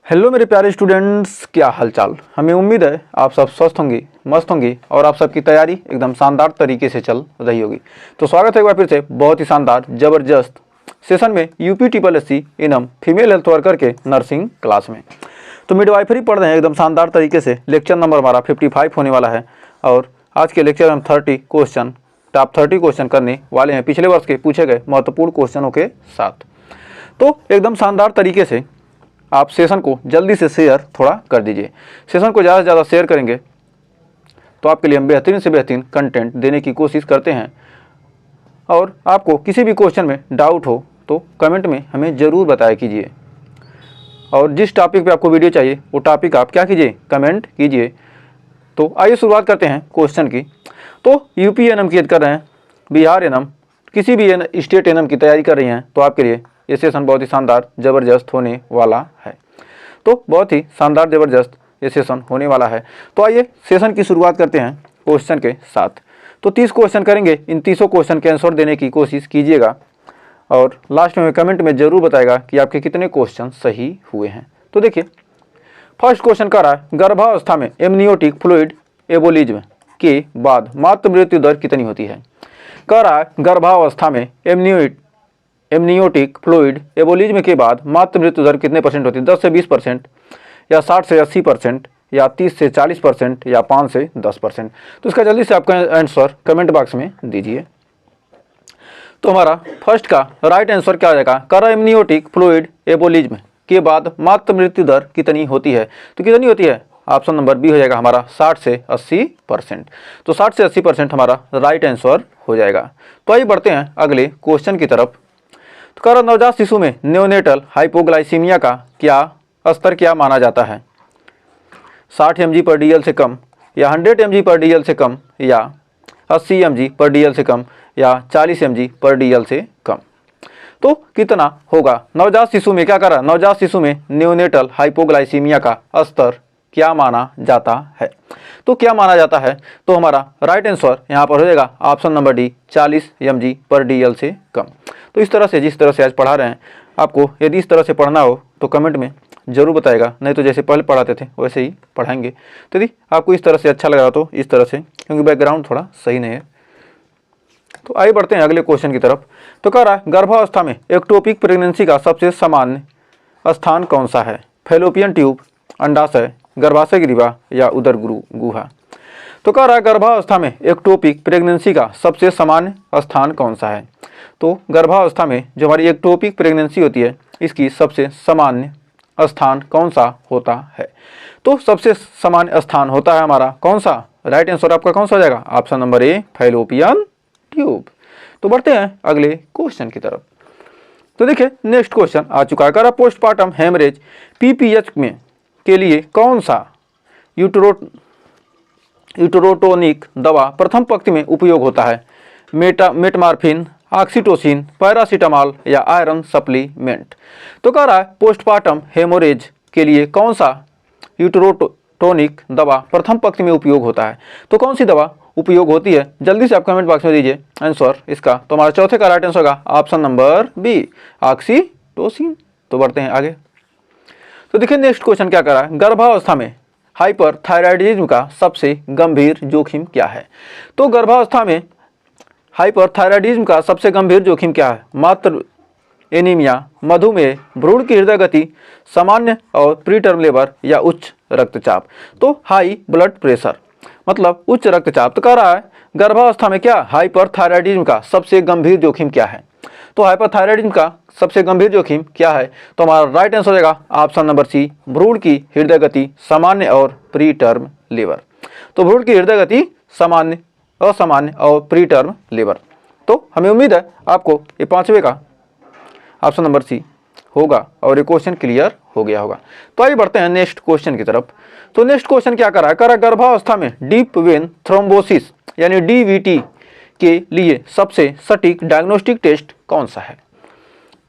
Hello मेरे प्यारे students, क्या हालचाल। हमें उम्मीद है आप सब स्वस्थ होंगे, मस्त होंगे और आप सबकी तैयारी एकदम शानदार तरीके से चल रही होगी। तो स्वागत है एक बार फिर से बहुत ही शानदार ज़बरदस्त सेशन में UP triple SC enum female health worker के नर्सिंग क्लास में। तो मिडवाइफरी पढ़ रहे हैं एकदम शानदार तरीके से। लेक्चर नंबर हमारा 55 होने वाला है और आज के लेक्चर हम 30 क्वेश्चन, टॉप 30 क्वेश्चन करने वाले हैं पिछले वर्ष के पूछे गए महत्वपूर्ण क्वेश्चनों के साथ। तो एकदम शानदार तरीके से आप सेशन को जल्दी से शेयर थोड़ा कर दीजिए। सेशन को ज़्यादा से ज़्यादा शेयर करेंगे तो आपके लिए हम बेहतरीन से बेहतरीन कंटेंट देने की कोशिश करते हैं। और आपको किसी भी क्वेश्चन में डाउट हो तो कमेंट में हमें ज़रूर बताया कीजिए। और जिस टॉपिक पे आपको वीडियो चाहिए वो टॉपिक आप क्या कीजिए, कमेंट कीजिए। तो आइए शुरुआत करते हैं क्वेश्चन की। तो यूपी एनएम की कर रहे हैं, बिहार एनएम, किसी भी स्टेट एनएम की तैयारी कर रही हैं तो आपके लिए ये सेशन बहुत ही शानदार ज़बरदस्त होने वाला है। तो बहुत ही शानदार ज़बरदस्त ये सेशन होने वाला है। तो आइए सेशन की शुरुआत करते हैं क्वेश्चन के साथ। तो 30 क्वेश्चन करेंगे। इन 30 क्वेश्चन के आंसर देने की कोशिश कीजिएगा और लास्ट में कमेंट में ज़रूर बताएगा कि आपके कितने क्वेश्चन सही हुए हैं। तो देखिए, फर्स्ट क्वेश्चन कर रहा है, गर्भावस्था में एमनियोटिक फ्लूइड एबोलिज्म के बाद मातृ मृत्यु दर कितनी होती है। कह रहा है गर्भावस्था में एमनियोटिक फ्लूइड एबोलिज्म के बाद मातृ मृत्यु दर कितने परसेंट होती है। 10 से 20% या 60 से 80% या 30 से 40% या 5 से 10%। तो इसका जल्दी से आपका आंसर कमेंट बॉक्स में दीजिए। तो हमारा फर्स्ट का राइट आंसर क्या हो जाएगा, कर एमनियोटिक फ्लूइड एबोलिज्म के बाद मातृ मृत्यु दर कितनी होती है। तो कितनी होती है, ऑप्शन नंबर बी हो जाएगा हमारा 60 से 80%। तो 60 से 80% हमारा राइट आंसर हो जाएगा। तो आइए बढ़ते हैं अगले क्वेश्चन की तरफ। तो कर नवजात शिशु में न्योनेटल हाइपोग्लाइसीमिया का स्तर क्या माना जाता है। 60 mg/dl से कम या 100 mg/dl से कम या 80 mg/dl से कम या 40 mg/dl से कम। तो कितना होगा नवजात शिशु में, क्या करा, नवजात शिशु में न्योनेटल हाइपोग्लाइसीमिया का स्तर क्या माना जाता है। तो क्या माना जाता है, तो हमारा राइट आंसर यहाँ पर हो जाएगा ऑप्शन नंबर डी, 40 mg/dl से कम। तो इस तरह से, जिस तरह से आज पढ़ा रहे हैं आपको, यदि इस तरह से पढ़ना हो तो कमेंट में ज़रूर बताएगा, नहीं तो जैसे पहले पढ़ाते थे वैसे ही पढ़ाएंगे। तो यदि आपको इस तरह से अच्छा लग रहा तो इस तरह से, क्योंकि बैकग्राउंड थोड़ा सही नहीं है। तो आइए बढ़ते हैं अगले क्वेश्चन की तरफ। तो कह रहा है गर्भावस्था में एक्टोपिक प्रेगनेंसी का सबसे सामान्य स्थान कौन सा है। फैलोपियन ट्यूब, अंडाशय, गर्भाशय ग्रीवा या उदर गुहा। तो कह रहा है गर्भावस्था में एक्टोपिक प्रेगनेंसी का सबसे सामान्य स्थान कौन सा है। तो गर्भावस्था में जो हमारी एक्टोपिक प्रेगनेंसी होती है इसकी सबसे सामान्य स्थान कौन सा होता है। तो सबसे सामान्य स्थान होता है हमारा कौन सा, राइट आंसर आपका कौन सा हो जाएगा, option number A, fallopian tube. तो बढ़ते हैं अगले क्वेश्चन की तरफ। तो देखिए नेक्स्ट क्वेश्चन आ चुका है, करा पोस्टमार्टम हेमरेज पीपीएच में के लिए कौन सा यूट्रोटोनिक दवा प्रथम पंक्ति में उपयोग होता है। मेटमार्फिन, ऑक्सीटोसिन, पैरासीटामॉल या आयरन सप्लीमेंट। तो कह रहा है पोस्टमार्टम हेमोरेज के लिए कौन सा यूट्रोटोनिक दवा प्रथम पंक्ति में उपयोग होता है। तो कौन सी दवा उपयोग होती है, जल्दी से आप कमेंट बॉक्स में दीजिए आंसर इसका। तो हमारा चौथे का राइट आंसर होगा ऑप्शन नंबर बी, ऑक्सीटोसिन। तो बढ़ते हैं आगे। तो देखिए नेक्स्ट क्वेश्चन क्या कर रहा है, गर्भावस्था में हाइपरथायराइडिज्म का सबसे गंभीर जोखिम क्या है। तो गर्भावस्था में हाइपरथायराइडिज्म का सबसे गंभीर जोखिम क्या है। मातृ एनीमिया, मधुमेह, भ्रूण की हृदय गति, सामान्य और प्रीटर्म लेबर या उच्च रक्तचाप। तो हाई ब्लड प्रेशर मतलब उच्च रक्तचाप। तो कह रहा है गर्भावस्था में क्या हाइपरथायराइडिज्म का सबसे गंभीर जोखिम क्या है। तो हाइपरथायराइडिज्म का सबसे गंभीर जोखिम क्या है, तो हमारा राइट आंसर हो जाएगा ऑप्शन नंबर सी, भ्रूण की हृदय गति, सामान्य और प्रीटर्म लेबर। तो भ्रूण की हृदय गति, सामान्य, असामान्य और प्रीटर्म लेबर। तो हमें उम्मीद है आपको ये पांचवे का ऑप्शन नंबर सी होगा और ये क्वेश्चन क्लियर हो गया होगा। तो आइए बढ़ते हैं नेक्स्ट क्वेश्चन की तरफ। तो नेक्स्ट क्वेश्चन क्या कर रहा है, गर्भावस्था में डीप वेन थ्रोम्बोसिस यानी डीवीटी के लिए सबसे सटीक डायग्नोस्टिक टेस्ट कौन सा है।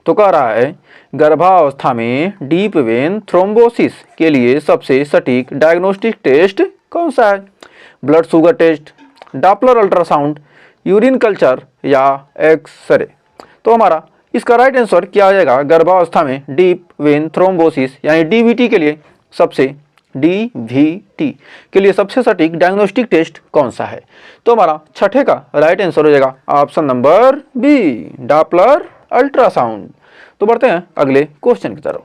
तो कह रहा है गर्भावस्था में डीप वेन थ्रोम्बोसिस के लिए सबसे सटीक डायग्नोस्टिक टेस्ट कौन सा है। Blood sugar test, Doppler ultrasound, urine culture या एक्सरे। तो हमारा इसका राइट आंसर क्या आ जाएगा? गर्भावस्था में डीप वेन थ्रोम्बोसिस यानी डीवीटी के लिए सबसे सटीक डायग्नोस्टिक टेस्ट कौन सा है? तो हमारा छठे का राइट आंसर हो जाएगा option number B, Doppler ultrasound. तो बढ़ते हैं अगले क्वेश्चन की तरफ।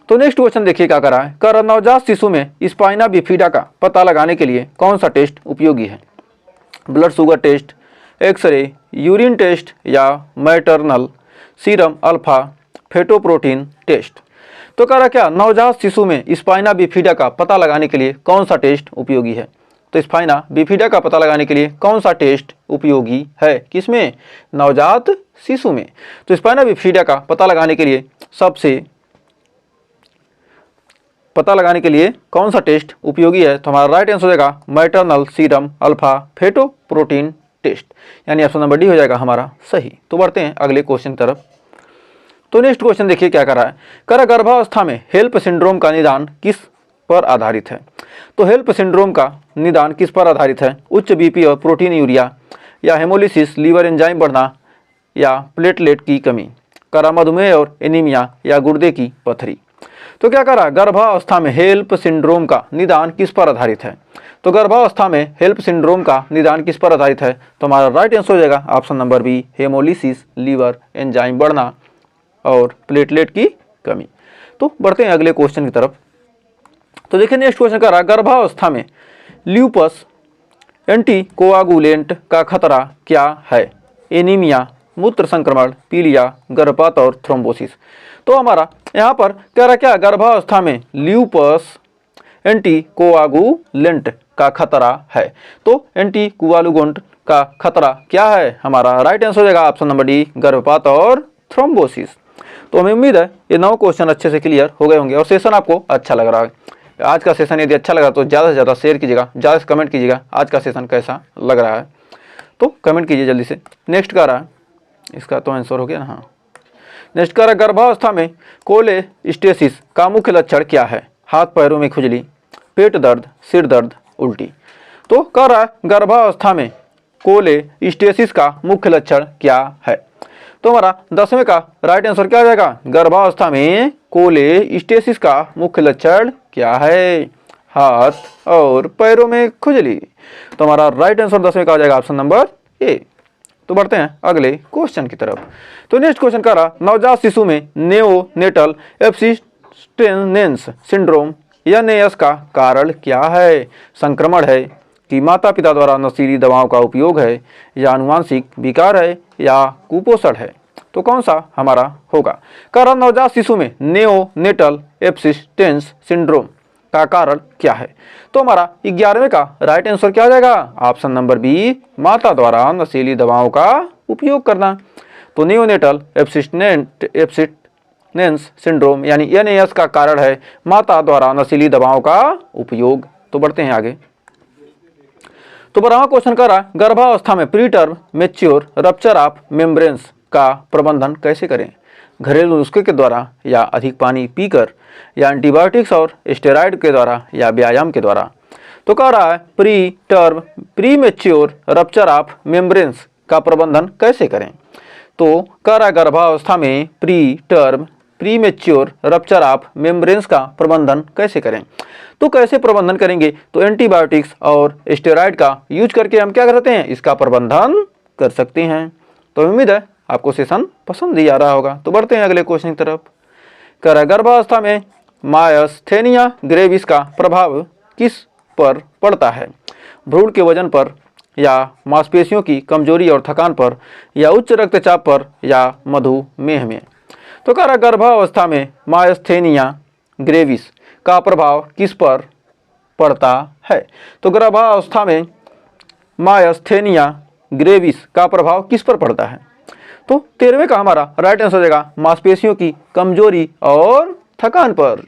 तो नेक्स्ट क्वेश्चन देखिए क्या करा है। कर नवजात शिशु में स्पाइना बिफिडा का पता लगाने के लिए कौन सा टेस्ट उपयोगी है? Blood sugar test, x-ray, urine test या maternal serum alpha fetoprotein test? तो कह रहा क्या, नवजात शिशु में स्पाइना बिफिडा का पता लगाने के लिए कौन सा टेस्ट उपयोगी है? तो स्पाइना बिफिडा का पता लगाने के लिए कौन सा टेस्ट उपयोगी है? किसमें? नवजात शिशु में। तो स्पाइना बिफिडा का पता लगाने के लिए कौन सा टेस्ट उपयोगी है? तो हमारा राइट आंसर हो जाएगा maternal serum alpha fetoprotein test, यानी ऑप्शन नंबर डी हो जाएगा हमारा सही। तो बढ़ते हैं अगले क्वेश्चन की तरफ। तो नेक्स्ट क्वेश्चन देखिए क्या कर रहा है। कर गर्भावस्था में हेल्प सिंड्रोम का निदान किस पर आधारित है? तो हेल्प सिंड्रोम का निदान किस पर आधारित है? उच्च बीपी और प्रोटीन यूरिया, या हेमोलिसिस, लीवर एंजाइम बढ़ना, या प्लेटलेट की कमी, करा मधुमेह और एनीमिया, या गुर्दे की पथरी? तो क्या करा, गर्भावस्था में हेल्प सिंड्रोम का निदान किस पर आधारित है? तो गर्भावस्था में हेल्प सिंड्रोम का निदान किस पर आधारित है? तो हमारा राइट आंसर हो जाएगा option number B, haemolysis, liver enzyme बढ़ना और प्लेटलेट की कमी। तो बढ़ते हैं अगले क्वेश्चन की तरफ। तो देखिए नेक्स्ट क्वेश्चन कर रहा है, गर्भावस्था में ल्यूपस एंटीकोआगुलेंट का खतरा क्या है? एनीमिया, मूत्र संक्रमण, पीलिया, गर्भपात और थ्रोम्बोसिस? तो हमारा यहाँ पर कह रहा क्या, गर्भावस्था में ल्यूपस एंटीकोआगुलेंट का खतरा है। तो एंटीकोआगुलेंट का खतरा क्या है? हमारा राइट आंसर हो जाएगा ऑप्शन नंबर डी, गर्भपात और थ्रोम्बोसिस। तो हमें उम्मीद है ये 9 क्वेश्चन अच्छे से क्लियर हो गए होंगे और सेशन आपको अच्छा लग रहा है। आज का सेशन यदि अच्छा लगा तो ज़्यादा से ज़्यादा शेयर कीजिएगा, ज़्यादा से कमेंट कीजिएगा आज का सेशन कैसा लग रहा है। तो कमेंट कीजिए जल्दी से। नेक्स्ट का रहा है, इसका तो आंसर हो गया ना। हाँ, नेक्स्ट का रहा, गर्भावस्था में कोलेस्टेसिस का मुख्य लक्षण क्या है? हाथ पैरों में खुजली, पेट दर्द, सिर दर्द, उल्टी? तो कह रहा है गर्भावस्था में कोलेस्टेसिस का मुख्य लक्षण क्या है? तो हमारा 10वें का राइट आंसर क्या आ जाएगा? गर्भावस्था में कोलेस्टेसिस का मुख्य लक्षण क्या है? हाथ और पैरों में खुजली। तो हमारा राइट आंसर 10वें का आ जाएगा ऑप्शन नंबर ए। तो बढ़ते हैं अगले क्वेश्चन की तरफ। तो नेक्स्ट क्वेश्चन का रहा, नवजात शिशु में नेओनेटल एब्सिस्टेंस सिंड्रोम NAS का कारण क्या है? संक्रमण है कि माता पिता द्वारा नशीली दवाओं का उपयोग है, या आनुवांशिक विकार है, या कुपोषण है? तो कौन सा हमारा होगा? कारण नवजात शिशु में नेओनेटल एब्सिस्टेंस सिंड्रोम का कारण क्या है? तो हमारा 11वें का राइट आंसर क्या आ जाएगा? ऑप्शन नंबर बी, माता द्वारा नशीली दवाओं का उपयोग करना। तो नेओनेटल एब्सिस्टेंस सिंड्रोम यानी NAS का कारण है माता द्वारा नशीली दवाओं का उपयोग। तो बढ़ते हैं आगे। तो 12वां क्वेश्चन कर रहा, गर्भावस्था में pre term mature rupture of membranes का प्रबंधन कैसे करें? घरेलू नुस्खे के द्वारा, या अधिक पानी पीकर, या एंटीबायोटिक्स और स्टेरॉइड के द्वारा, या व्यायाम के द्वारा? तो कह रहा है pre mature rupture of membranes का प्रबंधन कैसे करें? तो कह रहा है गर्भावस्था में pre mature rupture of membranes का प्रबंधन कैसे करें? तो कैसे प्रबंधन करेंगे? तो एंटीबायोटिक्स और स्टेरॉइड का यूज करके हम क्या करते हैं, इसका प्रबंधन कर सकते हैं। तो उम्मीद है आपको सेशन पसंद ही आ रहा होगा। तो बढ़ते हैं अगले क्वेश्चन की तरफ। कह रहा है गर्भावस्था में मायस्थेनिया ग्रेविस का प्रभाव किस पर पड़ता है? भ्रूण के वजन पर, या मांसपेशियों की कमजोरी और थकान पर, या उच्च रक्तचाप पर, या मधुमेह में? तो कह रहा गर्भावस्था में मायस्थेनिया ग्रेविस का प्रभाव किस पर पड़ता है? तो गर्भावस्था में मायस्थेनिया ग्रेविस का प्रभाव किस पर पड़ता है? तो 13वें का हमारा राइट आंसर हो जाएगा मांसपेशियों की कमजोरी और थकान पर।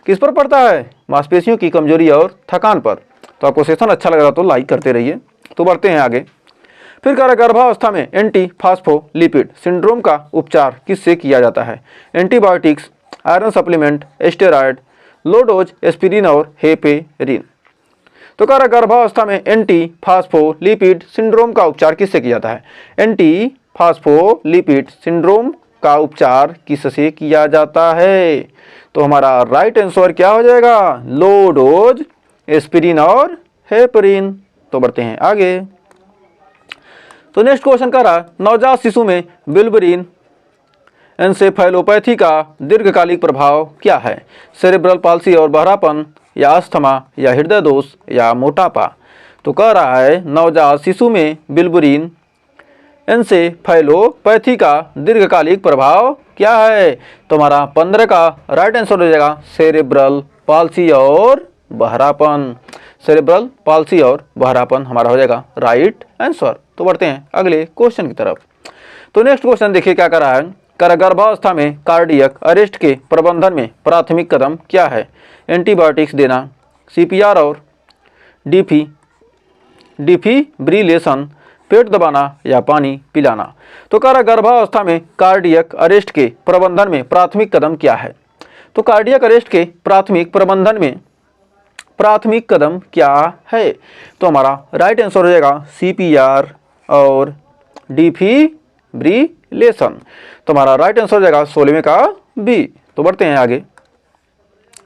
किस पर पड़ता है? मांसपेशियों की कमजोरी और थकान पर। तो आपको सेशन अच्छा लग रहा तो लाइक करते रहिए। तो बढ़ते हैं आगे। फिर कह रहा गर्भावस्था में एंटी फास्फोलिपिड सिंड्रोम का उपचार किससे किया जाता है? Antibiotics, iron supplement, steroid, low dose aspirin और हेपेरिन? तो कह रहा गर्भावस्था में एंटी फास्फोलिपिड सिंड्रोम का उपचार किससे किया जाता है? एंटी फास्फोलिपिड सिंड्रोम का उपचार किससे किया जाता है? तो हमारा राइट आंसर क्या हो जाएगा? लो डोज एस्पिरिन और हेपरिन। तो बढ़ते हैं आगे। तो नेक्स्ट क्वेश्चन कह रहा है नवजात शिशु में बिल्बरिन एन्सेफेलोपैथी का दीर्घकालिक प्रभाव क्या है? सेरेब्रल पाल्सी और बहरापन, या अस्थमा, या हृदय दोष, या मोटापा। तो कह रहा है नवजात शिशु में बिल्बरिन एन्सेफेलोपैथी का दीर्घकालिक प्रभाव क्या है? तो हमारा 15 का राइट आंसर हो जाएगा सेरेब्रल पाल्सी और बहरापन। सेरेब्रल पाल्सी और बहरापन हमारा हो जाएगा राइट आंसर। तो बढ़ते हैं अगले क्वेश्चन की तरफ। तो नेक्स्ट क्वेश्चन देखिए क्या कर रहा है। गर्भावस्था में कार्डियक अरेस्ट के प्रबंधन में प्राथमिक कदम क्या है? एंटीबायोटिक्स देना, सीपीआर और डिफिब्रिलेशन, पेट दबाना, या पानी पिलाना। तो कह रहा गर्भावस्था में कार्डियक अरेस्ट के प्रबंधन में प्राथमिक कदम क्या है? तो कार्डियक अरेस्ट के प्राथमिक प्रबंधन में प्राथमिक कदम क्या है? तो हमारा राइट आंसर हो जाएगा सीपीआर और डिफिब्रिलेशन। तो हमारा राइट आंसर हो जाएगा 16वें का बी। तो बढ़ते हैं आगे।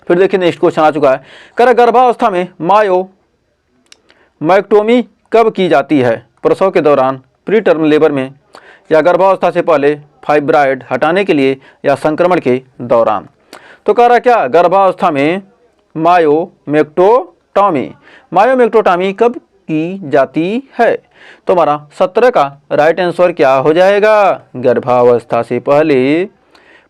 फिर देखिए नेक्स्ट क्वेश्चन आ चुका है। कर गर्भावस्था में मायोमेक्टोमी कब की जाती है? प्रसव के दौरान, प्री टर्म लेबर में, या गर्भावस्था से पहले फाइब्राइड हटाने के लिए, या संक्रमण के दौरान। तो कह रहा क्या गर्भावस्था में मायोमेक्टोटॉमी कब की जाती है? तो हमारा 17 का राइट आंसर क्या हो जाएगा? गर्भावस्था से पहले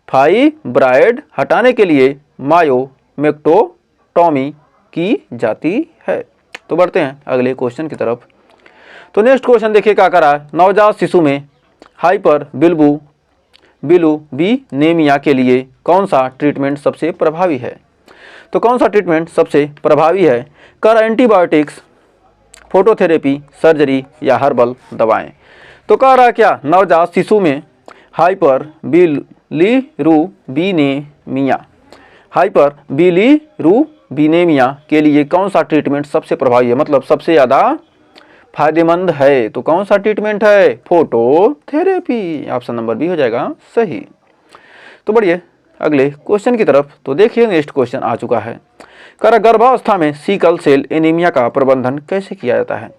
फाइब्राइड हटाने के लिए मायोमेक्टोटॉमी की जाती है। तो बढ़ते हैं अगले क्वेश्चन की तरफ। तो नेक्स्ट क्वेश्चन देखिए क्या कर रहा है। नवजात शिशु में हाइपर बिलिरुबिनेमिया के लिए कौन सा ट्रीटमेंट सबसे प्रभावी है? तो कौन सा ट्रीटमेंट सबसे प्रभावी है? कर एंटीबायोटिक्स, फोटोथेरेपी, सर्जरी, या हर्बल दवाएं। तो कह रहा क्या नवजात शिशु में हाइपर बिलिरुबिनेमिया के लिए कौन सा ट्रीटमेंट सबसे प्रभावी है, मतलब सबसे ज़्यादा फायदेमंद है? तो कौन सा ट्रीटमेंट है? फोटोथेरेपी। ऑप्शन नंबर बी हो जाएगा सही। तो बढ़िए अगले क्वेश्चन की तरफ। तो देखिए नेक्स्ट क्वेश्चन आ चुका है। कर गर्भावस्था में सिकल सेल एनीमिया का प्रबंधन कैसे किया जाता है?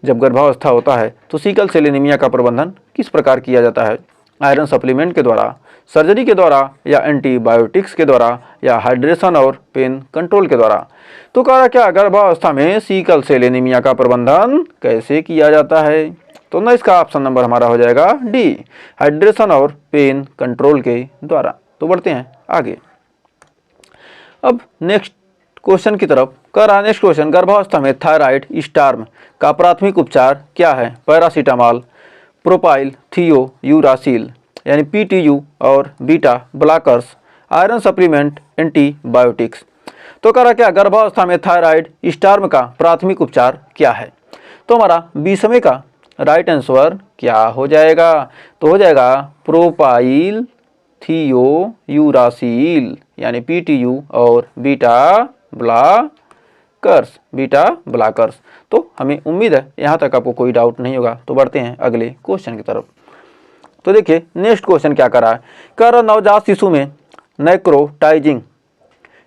जब गर्भावस्था होता है तो सिकल सेल एनीमिया का प्रबंधन किस प्रकार किया जाता है? आयरन सप्लीमेंट के द्वारा, सर्जरी के द्वारा, या एंटीबायोटिक्स के द्वारा, या हाइड्रेशन और पेन कंट्रोल के द्वारा। तो कह रहा क्या गर्भावस्था में सिकल सेल एनीमिया का प्रबंधन कैसे किया जाता है? तो ना इसका ऑप्शन नंबर हमारा हो जाएगा डी, हाइड्रेशन और पेन कंट्रोल के द्वारा। तो बढ़ते हैं आगे। अब नेक्स्ट क्वेश्चन की तरफ। कह रहा नेक्स्ट क्वेश्चन गर्भावस्था में थायराइड स्टार्म का प्राथमिक उपचार क्या है? पैरासीटामॉल, प्रोपाइल थियोयूरासिल यानी पीटीयू, और beta blockers, iron supplement, antibiotics. तो कह रहा क्या गर्भावस्था में थायराइड स्टार्म का प्राथमिक उपचार क्या है? तो हमारा 20वें का राइट आंसर क्या हो जाएगा? तो हो जाएगा प्रोपाइल थियोयूरासिल यानी पीटीयू और बीटा ब्लॉकर्स। तो हमें उम्मीद है यहाँ तक आपको कोई डाउट नहीं होगा। तो बढ़ते हैं अगले क्वेश्चन की तरफ। तो देखिए नेक्स्ट क्वेश्चन क्या कर रहा है। कह रहा नवजात शिशु में नेक्रोटाइजिंग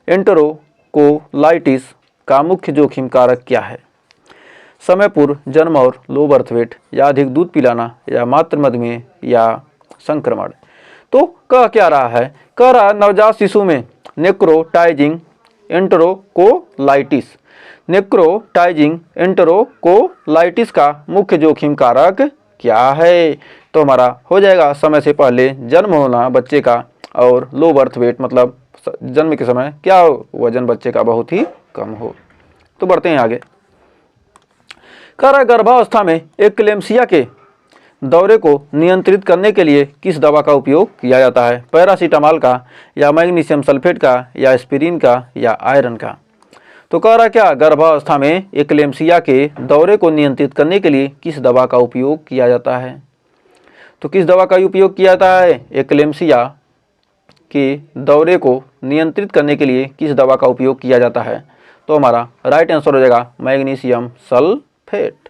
एंटेरोकोलाइटिस का मुख्य जोखिम कारक क्या है? समय पूर्व जन्म और लो बर्थ वेट, या अधिक दूध पिलाना, या मातृ मधुमेह, या संक्रमण। तो कह क्या रहा है? कह रहा नवजात शिशु में नेक्रोटाइजिंग एंटेरोकोलाइटिस का मुख्य जोखिम कारक क्या है? तो हमारा हो जाएगा समय से पहले जन्म होना बच्चे का, और लो बर्थ वेट मतलब जन्म के समय क्या वजन बच्चे का बहुत ही कम हो। तो बढ़ते हैं आगे। कह रहा गर्भावस्था में एक्लेम्सिया के दौरे को नियंत्रित करने के लिए किस दवा का उपयोग किया जाता है? पैरासीटामॉल का, या मैग्नीशियम सल्फेट का, या एस्पिरिन का, या आयरन का। तो कह रहा क्या गर्भावस्था में एक्लेम्सिया के दौरे को नियंत्रित करने के लिए किस दवा का उपयोग किया जाता है? तो किस दवा का उपयोग किया जाता है? एक्लेम्सिया के दौरे को नियंत्रित करने के लिए किस दवा का उपयोग किया जाता है? तो हमारा राइट आंसर हो जाएगा मैग्नीशियम सल्फेट।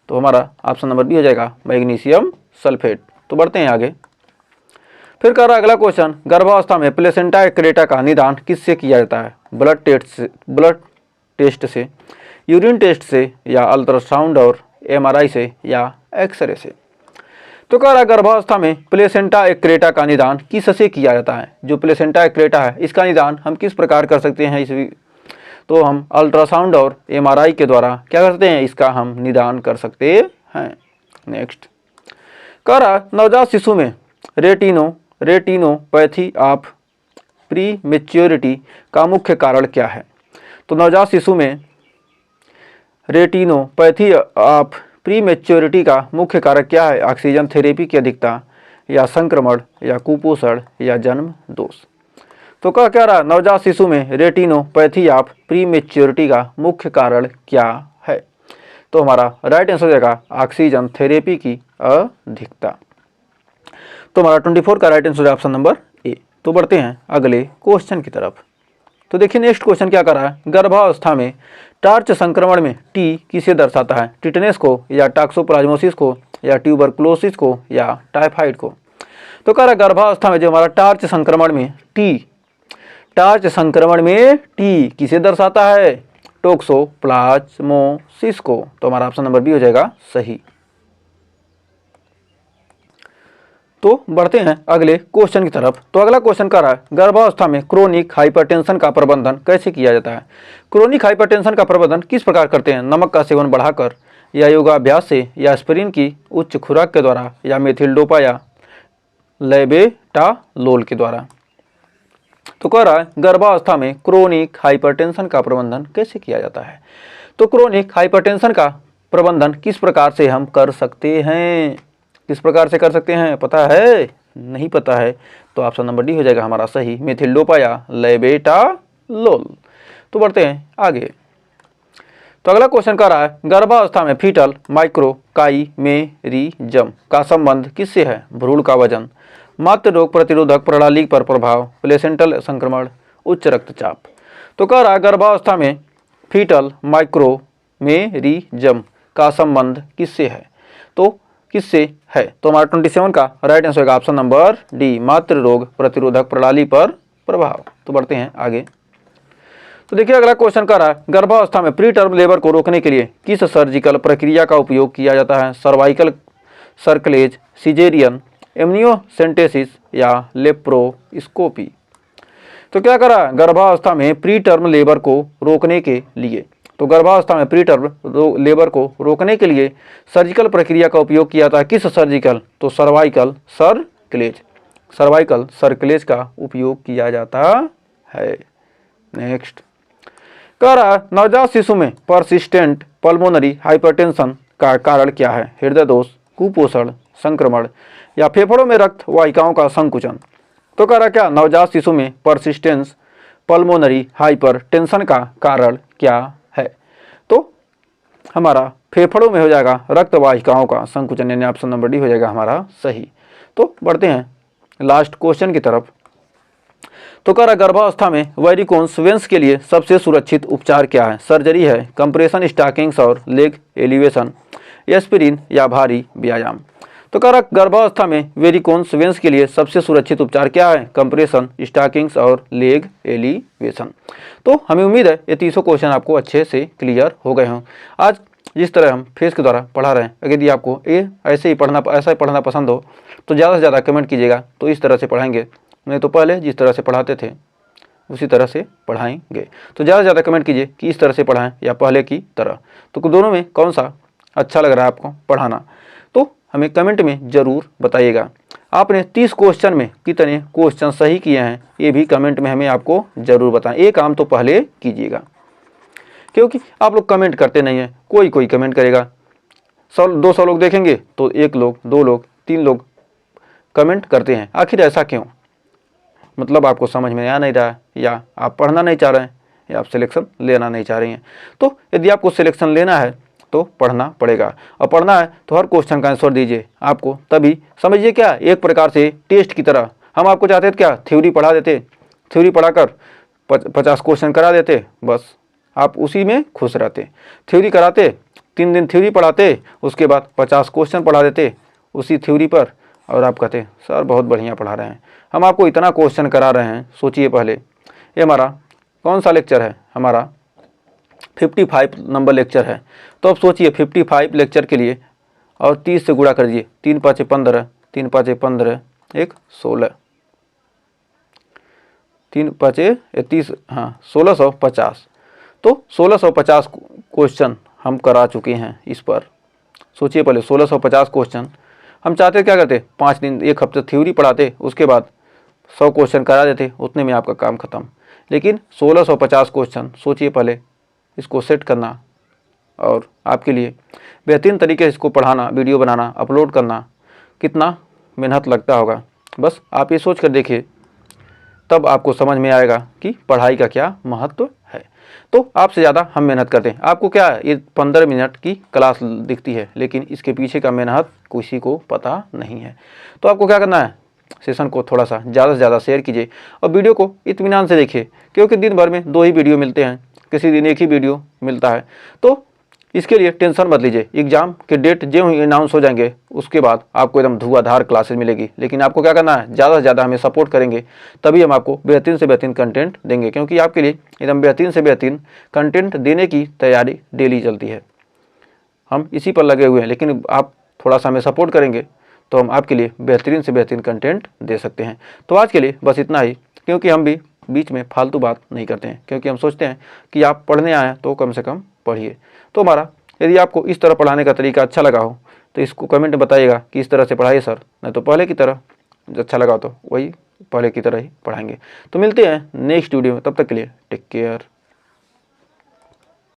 तो हमारा ऑप्शन नंबर बी हो जाएगा मैग्नीशियम सल्फेट। तो बढ़ते हैं आगे। फिर कर रहा अगला क्वेश्चन, गर्भावस्था में प्लेसेंटा एक्रेटा का निदान किससे किया जाता है? ब्लड टेस्ट से, यूरिन टेस्ट से, या अल्ट्रासाउंड और MRI से, या एक्सरे से। तो कह रहा गर्भावस्था में प्लेसेंटा एक्रेटा का निदान किससे किया जाता है? जो प्लेसेंटा एक्रेटा है इसका निदान हम किस प्रकार कर सकते हैं? तो हम अल्ट्रासाउंड और MRI के द्वारा क्या करते हैं? इसका हम निदान कर सकते हैं। नेक्स्ट कह रहा नवजात शिशु में रेटिनोपैथी ऑफ प्री मेच्योरिटी का मुख्य कारण क्या है? तो नवजात शिशु में रेटिनोपैथी ऑफ प्री मेच्योरिटी का मुख्य कारक क्या है? ऑक्सीजन थेरेपी की अधिकता, या संक्रमण, या कुपोषण, या जन्म दोष। तो क्या रहा नवजात शिशु में रेटिनोपैथी ऑफ प्री मेच्योरिटी का मुख्य कारण क्या है? तो हमारा राइट आंसर हो जाएगा ऑक्सीजन थेरेपी की अधिकता। तो हमारा 24 का राइट आंसर है ऑप्शन नंबर ए। तो बढ़ते हैं अगले क्वेश्चन की तरफ। तो देखिए नेक्स्ट क्वेश्चन क्या कर रहा है, गर्भावस्था में टार्च संक्रमण में टी किसे दर्शाता है? टिटनेस को, या टॉक्सोप्लाज्मोसिस को, या ट्यूबरकुलोसिस को, या टाइफाइड को। तो कह रहा गर्भावस्था में जो हमारा टार्च संक्रमण में टी किसे दर्शाता है? टॉक्सोप्लाज्मोसिस को। तो हमारा ऑप्शन नंबर बी हो जाएगा सही। तो बढ़ते हैं अगले क्वेश्चन की तरफ। तो अगला क्वेश्चन कर रहा है गर्भावस्था में क्रोनिक हाइपरटेंशन का प्रबंधन कैसे किया जाता है? क्रोनिक हाइपरटेंशन का प्रबंधन किस प्रकार करते हैं? नमक का सेवन बढ़ाकर, या योगाभ्यास से, या एस्पिरिन की उच्च खुराक के द्वारा, या मेथिल डोपा या लेबेटालोल के द्वारा। तो कह रहा है गर्भावस्था में क्रोनिक हाइपरटेंशन का प्रबंधन कैसे किया जाता है? तो क्रोनिक हाइपरटेंशन का प्रबंधन किस प्रकार से हम कर सकते हैं? किस प्रकार से कर सकते हैं पता है? नहीं पता है तो ऑप्शन नंबर डी हो जाएगा हमारा सही, मेथिल डोपा या लेबेटालोल। तो बढ़ते हैं आगे। तो अगला क्वेश्चन कर रहा है गर्भावस्था में फीटल माइक्रोकाइमेरिज्म का संबंध किससे है? भ्रूण का वजन, मातृ रोग प्रतिरोधक प्रणाली पर प्रभाव, प्लेसेंटल संक्रमण, उच्च रक्तचाप। तो कह रहा है गर्भावस्था में फीटल माइक्रोमेरिज्म का संबंध किससे है? तो किससे है? तो हमारा 27 का राइट आंसर होगा ऑप्शन नंबर डी, मातृ रोग प्रतिरोधक प्रणाली पर प्रभाव। तो बढ़ते हैं आगे। तो देखिए अगला क्वेश्चन कर रहा है गर्भावस्था में प्री टर्म लेबर को रोकने के लिए किस सर्जिकल प्रक्रिया का उपयोग किया जाता है? सर्वाइकल सर्कलेज, सिजेरियन, एमनियोसेंटेसिस, या लेप्रोस्कोपी। तो क्या करा गर्भावस्था में प्री टर्म लेबर को रोकने के लिए, तो गर्भावस्था में प्री टर्म लेबर को रोकने के लिए सर्जिकल प्रक्रिया का उपयोग किया था। किस सर्जिकल? तो सर्वाइकल सर्कलेज का उपयोग किया जाता है। नेक्स्ट कह रहा नवजात शिशु में परसिस्टेंट पल्मोनरी हाइपरटेंशन का कारण क्या है? हृदय दोष, कुपोषण, संक्रमण, या फेफड़ों में रक्त वाहिकाओं का संकुचन। तो कह रहा क्या नवजात शिशु में परसिस्टेंस पल्मोनरी हाइपरटेंशन का कारण क्या है? तो हमारा फेफड़ों में हो जाएगा रक्त वाहिकाओं का संकुचन, यानी ऑप्शन नंबर डी हो जाएगा हमारा सही। तो बढ़ते हैं लास्ट क्वेश्चन की तरफ। तो कह रहा गर्भावस्था में वेरिकोन्स वेन्स के लिए सबसे सुरक्षित उपचार क्या है? सर्जरी है, कंप्रेशन स्टॉकिंग्स और लेग एलिवेशन, एस्पिरिन, या भारी व्यायाम। तो कह रहा गर्भावस्था में वेरिकोन्स वेन्स के लिए सबसे सुरक्षित उपचार क्या है? कंप्रेशन स्टॉकिंग्स और लेग एलिवेशन। तो हमें उम्मीद है ये 300 क्वेश्चन आपको अच्छे से क्लियर हो गए हों। आज जिस तरह हम फेस के द्वारा पढ़ा रहे हैं, अगर यदि आपको ऐसा ही पढ़ना पसंद हो तो ज़्यादा से ज़्यादा कमेंट कीजिएगा, तो इस तरह से पढ़ाएंगे। नहीं तो पहले जिस तरह से पढ़ाते थे उसी तरह से पढ़ाएंगे। तो ज़्यादा से ज़्यादा कमेंट कीजिए कि इस तरह से पढ़ाएं या पहले की तरह। तो दोनों में कौन सा अच्छा लग रहा है आपको पढ़ाना, तो हमें कमेंट में ज़रूर बताइएगा। आपने 30 क्वेश्चन में कितने क्वेश्चन सही किए हैं ये भी कमेंट में हमें आपको ज़रूर बताएं। ये काम तो पहले कीजिएगा, क्योंकि आप लोग कमेंट करते नहीं हैं। कोई कमेंट करेगा, 100-200 लोग देखेंगे तो 1 लोग, 2 लोग, 3 लोग कमेंट करते हैं। आखिर ऐसा क्यों? मतलब आपको समझ में आ नहीं रहा है, या आप पढ़ना नहीं चाह रहे हैं, या आप सिलेक्शन लेना नहीं चाह रहे हैं। तो यदि आपको सिलेक्शन लेना है तो पढ़ना पड़ेगा, और पढ़ना है तो हर क्वेश्चन का आंसर दीजिए आपको। तभी समझिए क्या एक प्रकार से टेस्ट की तरह हम आपको चाहते थे क्या, थ्योरी पढ़ा देते, थ्योरी पढ़ाकर 50 क्वेश्चन करा देते, बस आप उसी में खुश रहते। थ्योरी कराते, 3 दिन थ्योरी पढ़ाते, उसके बाद 50 क्वेश्चन पढ़ा देते उसी थ्योरी पर, और आप कहते हैं सर बहुत बढ़िया पढ़ा रहे हैं, हम आपको इतना क्वेश्चन करा रहे हैं। सोचिए पहले, ये हमारा कौन सा लेक्चर है, हमारा 55 नंबर लेक्चर है। तो अब सोचिए 55 लेक्चर के लिए और 30 से गुणा कर दीजिए, 3 5 15, 3 5 15, 1 16, 3 5 30, हाँ 1650। तो 1650 क्वेश्चन हम करा चुके हैं इस पर। सोचिए पहले 1650 क्वेश्चन हम चाहते क्या करते, 5 दिन 1 हफ्ते थ्योरी पढ़ाते, उसके बाद 100 क्वेश्चन करा देते, उतने में आपका काम खत्म। लेकिन 1650 क्वेश्चन, सोचिए पहले इसको सेट करना और आपके लिए बेहतरीन तरीके से इसको पढ़ाना, वीडियो बनाना, अपलोड करना, कितना मेहनत लगता होगा। बस आप ये सोच कर देखिए, तब आपको समझ में आएगा कि पढ़ाई का क्या महत्व है। तो आपसे ज़्यादा हम मेहनत करते हैं। आपको क्या ये 15 मिनट की क्लास दिखती है, लेकिन इसके पीछे का मेहनत किसी को पता नहीं है। तो आपको क्या करना है, सेशन को थोड़ा सा ज़्यादा से ज़्यादा शेयर कीजिए और वीडियो को इत्मीनान से देखिए, क्योंकि दिन भर में 2 ही वीडियो मिलते हैं, किसी दिन 1 ही वीडियो मिलता है। तो इसके लिए टेंशन मत लीजिए, एग्जाम के डेट जो ही अनाउंस हो जाएंगे उसके बाद आपको एकदम धुआंधार क्लासेस मिलेगी। लेकिन आपको क्या करना है, ज़्यादा से ज़्यादा हमें सपोर्ट करेंगे, तभी हम आपको बेहतरीन से बेहतरीन कंटेंट देंगे, क्योंकि आपके लिए एकदम बेहतरीन से बेहतरीन कंटेंट देने की तैयारी डेली चलती है। हम इसी पर लगे हुए हैं, लेकिन आप थोड़ा सा हमें सपोर्ट करेंगे तो हम आपके लिए बेहतरीन से बेहतरीन कंटेंट दे सकते हैं। तो आज के लिए बस इतना ही, क्योंकि हम भी बीच में फालतू बात नहीं करते हैं, क्योंकि हम सोचते हैं कि आप पढ़ने आए हैं तो कम से कम पढ़िए। तो हमारा यदि आपको इस तरह पढ़ाने का तरीका अच्छा लगा हो तो इसको कमेंट में बताइएगा कि इस तरह से पढ़ाइए सर, नहीं तो पहले की तरह अच्छा लगा तो वही पहले की तरह ही पढ़ाएंगे। तो मिलते हैं नेक्स्ट वीडियो में, तब तक के लिए टेक केयर।